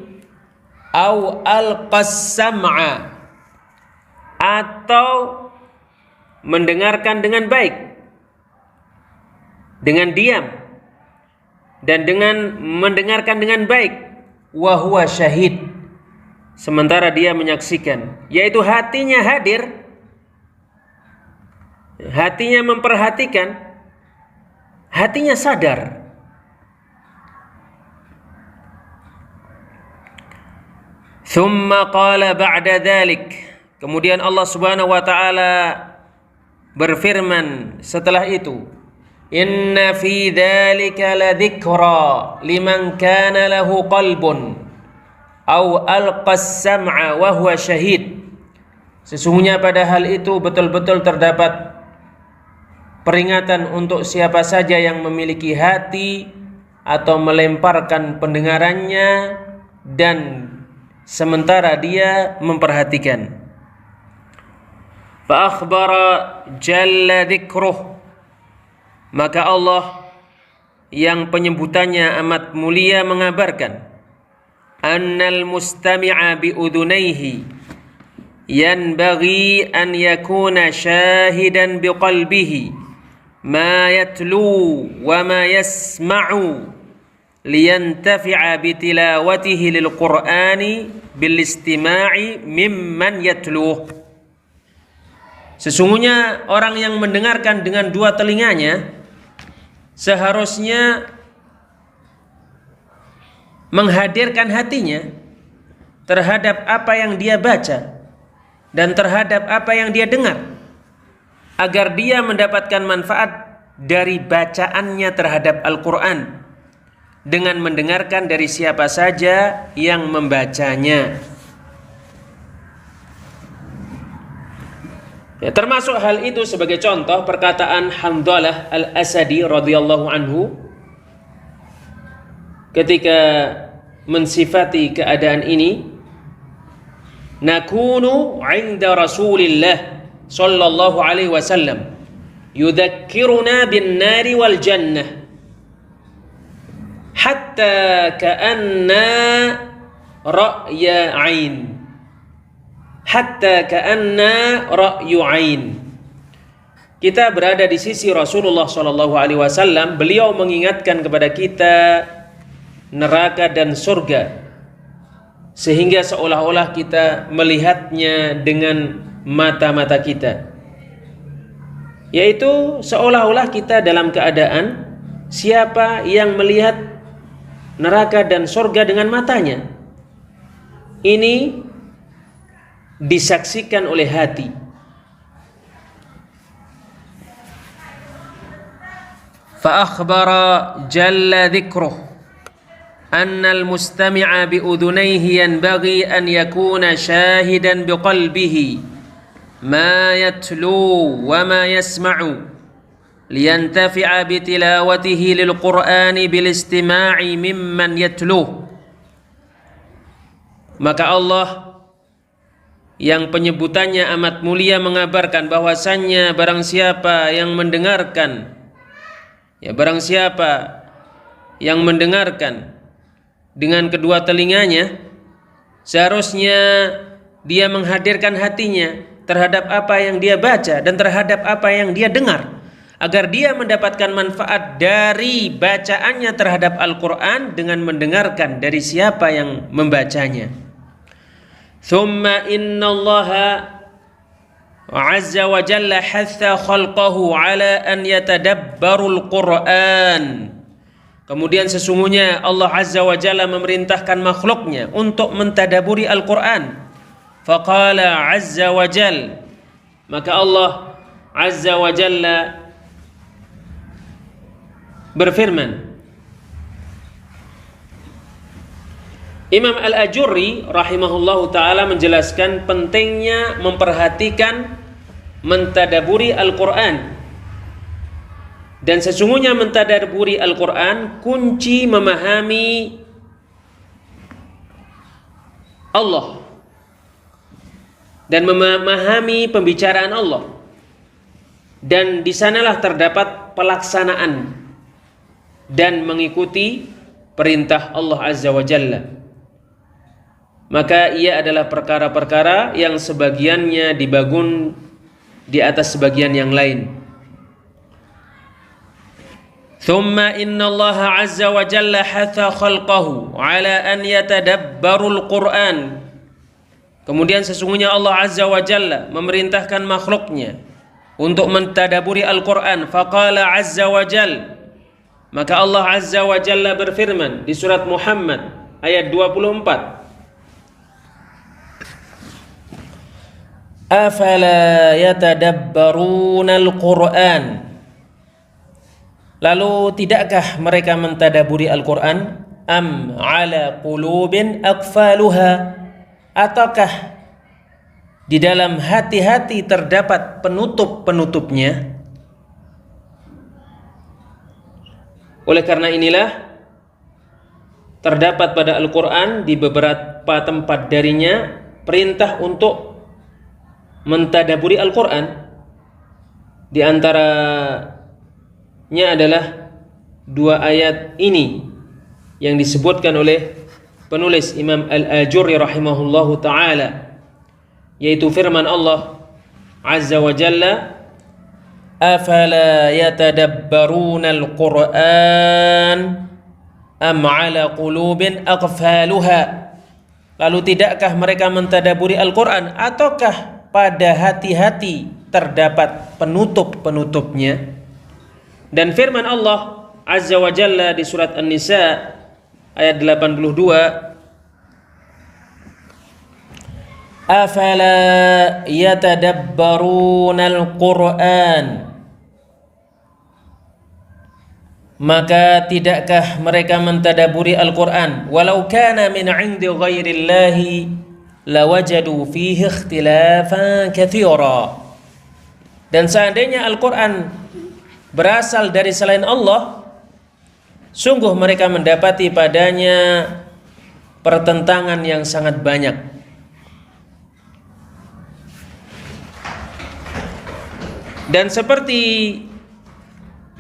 au alqas sam'a, atau mendengarkan dengan baik, dengan diam, dan dengan mendengarkan dengan baik, wa huwa syahid, sementara dia menyaksikan, yaitu hatinya hadir, hatinya memperhatikan, hatinya sadar. Thumma qala ba'da dhalik, kemudian Allah Subhanahu wa taala berfirman setelah itu, inna fi dzalika ladzikra liman kana lahu qalbun aw alqas sam'a wa huwa syahid. Sesungguhnya pada hal itu betul-betul terdapat peringatan untuk siapa saja yang memiliki hati atau melemparkan pendengarannya dan sementara dia memperhatikan. Fa akhbara jalla dzikruh, maka Allah yang penyebutannya amat mulia mengabarkan, annal mustami'a bi udhunayhi yanbaghi an yakuna syahidan bi qalbihi ma yatlu wa ma yasma'u liyantafi'a bi tilawatihi lil Qur'ani bil istima'i mimman yatluh. Sesungguhnya orang yang mendengarkan dengan dua telinganya seharusnya menghadirkan hatinya terhadap apa yang dia baca dan terhadap apa yang dia dengar, agar dia mendapatkan manfaat dari bacaannya terhadap Al-Quran dengan mendengarkan dari siapa saja yang membacanya. Ya, termasuk hal itu sebagai contoh perkataan Hanzalah Al-Asadi radhiyallahu anhu ketika mensifati keadaan ini, nakunu 'inda Rasulillah sallallahu alaihi wasallam yudzakkiruna bin nari wal jannah hatta ka'anna ra'ya 'ain, hatta ka'anna ra'yu 'ain. Kita berada di sisi Rasulullah sallallahu alaihi wasallam, beliau mengingatkan kepada kita neraka dan surga sehingga seolah-olah kita melihatnya dengan mata-mata kita, yaitu seolah-olah kita dalam keadaan siapa yang melihat neraka dan surga dengan matanya. Ini disaksikan oleh hati. Fa akhbara jalla dzikruh annal mustami'a bi udhunayhi yanbaghi an yakuna shahidan bi qalbihi ma yatlu wa ma yasma'u liyantafi'a bi tilawatihi lil Qur'ani bil istima'i mimman yatluh. Maka Allah yang penyebutannya amat mulia mengabarkan bahwasannya barang siapa yang mendengarkan, ya barang siapa yang mendengarkan dengan kedua telinganya, seharusnya dia menghadirkan hatinya terhadap apa yang dia baca dan terhadap apa yang dia dengar, agar dia mendapatkan manfaat dari bacaannya terhadap Al-Quran dengan mendengarkan dari siapa yang membacanya. Thumma inna Allah azza wa jalla hatha khalqahu ala an yatadabbarul Quran. Kemudian sesungguhnya Allah azza wa jalla memerintahkan makhluknya untuk mentadaburi Al-Quran. Faqala azza wa jalla, maka Allah azza wa jalla berfirman. Imam Al-Ajurri rahimahullahu ta'ala menjelaskan pentingnya memperhatikan mentadaburi Al-Quran. Dan sesungguhnya mentadaburi Al-Quran kunci memahami Allah dan memahami pembicaraan Allah. Dan di sanalah terdapat pelaksanaan dan mengikuti perintah Allah Azza wa Jalla. Maka ia adalah perkara-perkara yang sebagiannya dibangun di atas sebagian yang lain. Thumma inna Allah Azza wa Jalla hatha khalqahu ala an yatadabbarul Quran. Kemudian sesungguhnya Allah Azza wa Jalla memerintahkan makhluknya untuk mentadaburi Al-Quran. Faqala Azza wa Jalla, maka Allah Azza wa Jalla berfirman di surat Muhammad ayat 24, afala yatadabbaruna al-Quran, lalu tidakkah mereka mentadaburi Al-Quran? Am ala qulubin aqfaluha, ataukah di dalam hati-hati terdapat penutup-penutupnya? Oleh karena inilah terdapat pada Al-Quran di beberapa tempat darinya perintah untuk mentadaburi Al-Quran. Di antaranya adalah dua ayat ini yang disebutkan oleh penulis Imam Al-Ajurri rahimahullahu ta'ala, yaitu firman Allah Azza wa Jalla, afala yatadabbaruna al-Quran am ala qulubin aqfaluha, lalu tidakkah mereka mentadaburi Al-Quran ataukah pada hati-hati terdapat penutup-penutupnya? Dan firman Allah Azza wa Jalla di surat An-Nisa ayat 82, afala yatadabbaruna al-Quran, maka tidakkah mereka mentadaburi Al-Quran, walau kana min 'indi ghairillahi lawajadu fihi ikhtilafan katsira, dan seandainya Al-Quran berasal dari selain Allah, sungguh mereka mendapati padanya pertentangan yang sangat banyak. Dan seperti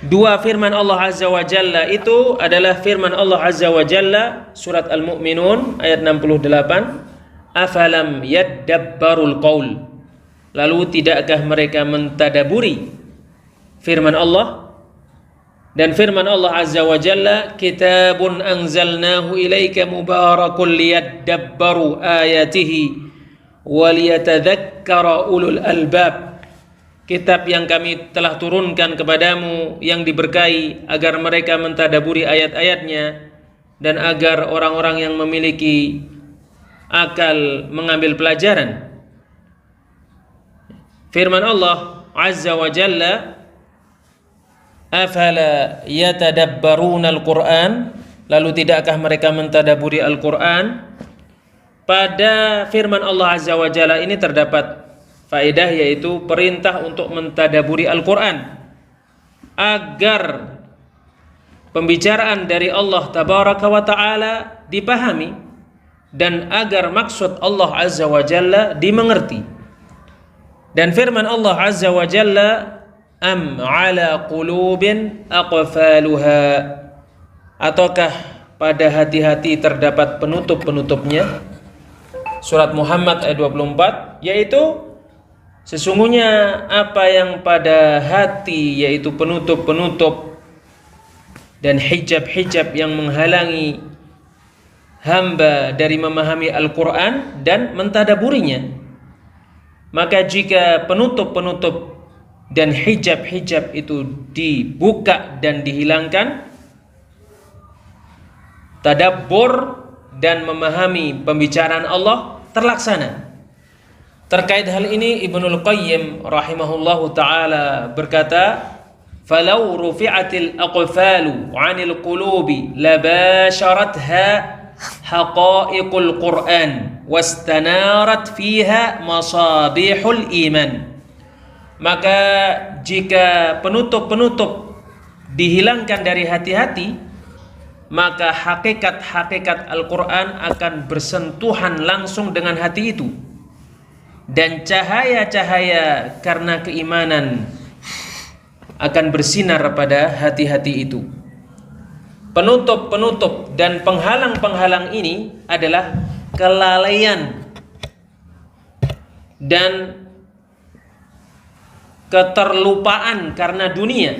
dua firman Allah Azza wa Jalla itu adalah firman Allah Azza wa Jalla surat Al-Mu'minun ayat 68, afalam yaddabbarul qaul, lalu tidakkah mereka mentadaburi firman Allah? Dan firman Allah Azza wa Jalla, kitabun anzalnahu ilaika mubarakun liyadabbaru ayatihi waliyatadzakkara ulul albab, kitab yang kami telah turunkan kepadamu yang diberkahi agar mereka mentadaburi ayat-ayatnya dan agar orang-orang yang memiliki akal mengambil pelajaran. Firman Allah Azza wa Jalla, afala yatadabbaruna al-Quran, lalu tidakkah mereka mentadaburi Al-Quran? Pada firman Allah Azza wa Jalla ini terdapat faedah, yaitu perintah untuk mentadaburi Al-Quran agar pembicaraan dari Allah Tabaraka wa Ta'ala dipahami dan agar maksud Allah Azza wa Jalla dimengerti. Dan firman Allah Azza wa Jalla, am ala qulubin aqfaluha, ataukah pada hati-hati terdapat penutup-penutupnya? Surat Muhammad ayat 24, yaitu sesungguhnya apa yang pada hati, yaitu penutup-penutup dan hijab-hijab yang menghalangi hamba dari memahami Al-Quran dan mentadaburinya. Maka jika penutup-penutup dan hijab-hijab itu dibuka dan dihilangkan, tadabbur dan memahami pembicaraan Allah terlaksana. Terkait hal ini Ibnul Qayyim rahimahullahu ta'ala berkata, falau rufi'atil aqfalu 'anil qulubi labasharatha haqa'iqul Qur'an wastanarat fiha masabihul iman. Maka jika penutup-penutup dihilangkan dari hati-hati, maka hakikat-hakikat Al-Quran akan bersentuhan langsung dengan hati itu, dan cahaya-cahaya karena keimanan akan bersinar pada hati-hati itu. Penutup-penutup dan penghalang-penghalang ini adalah kelalaian dan keterlupaan karena dunia.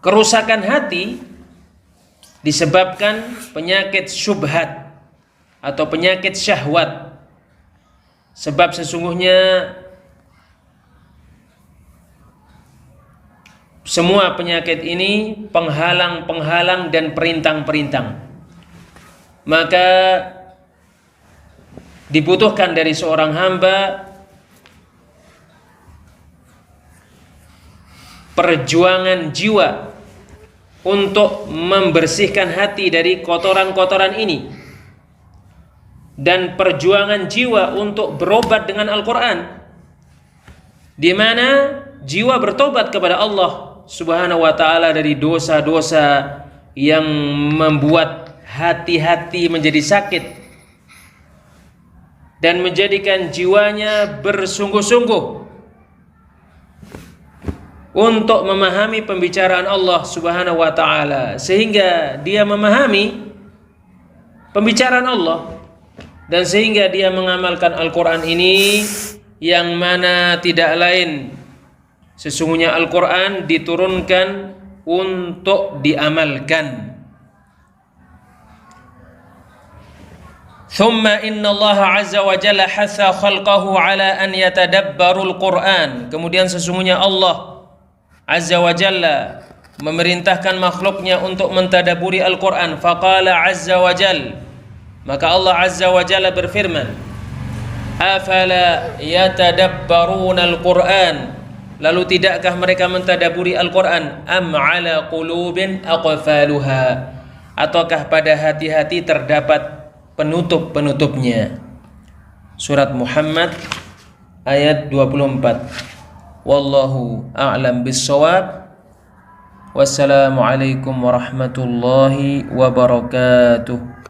Kerusakan hati disebabkan penyakit syubhat atau penyakit syahwat. Sebab sesungguhnya semua penyakit ini penghalang-penghalang dan perintang-perintang. Maka dibutuhkan dari seorang hamba perjuangan jiwa untuk membersihkan hati dari kotoran-kotoran ini, dan perjuangan jiwa untuk berobat dengan Al-Quran, di mana jiwa bertobat kepada Allah Subhanahu wa ta'ala dari dosa-dosa yang membuat hati-hati menjadi sakit dan menjadikan jiwanya bersungguh-sungguh untuk memahami pembicaraan Allah Subhanahu wa ta'ala, sehingga dia memahami pembicaraan Allah dan sehingga dia mengamalkan Al-Quran ini, yang mana tidak lain sesungguhnya Al-Quran diturunkan untuk diamalkan. Thumma inna Allah azza wa jalla hatha khalqahu ala an yatadabbarul Quran. Kemudian sesungguhnya Allah azza wa jalla memerintahkan makhluknya untuk mentadaburi Al-Quran. Faqala azza wa jalla, maka Allah azza wa jalla berfirman, afala yatadabbaruna Al-Quran, lalu tidakkah mereka mentadaburi Al-Quran? Am ala qulubin aqfaluha, ataukah pada hati-hati terdapat penutup-penutupnya. Surat Muhammad ayat 24. Wallahu a'lam bis-shawab. Wassalamualaikum warahmatullahi wabarakatuh.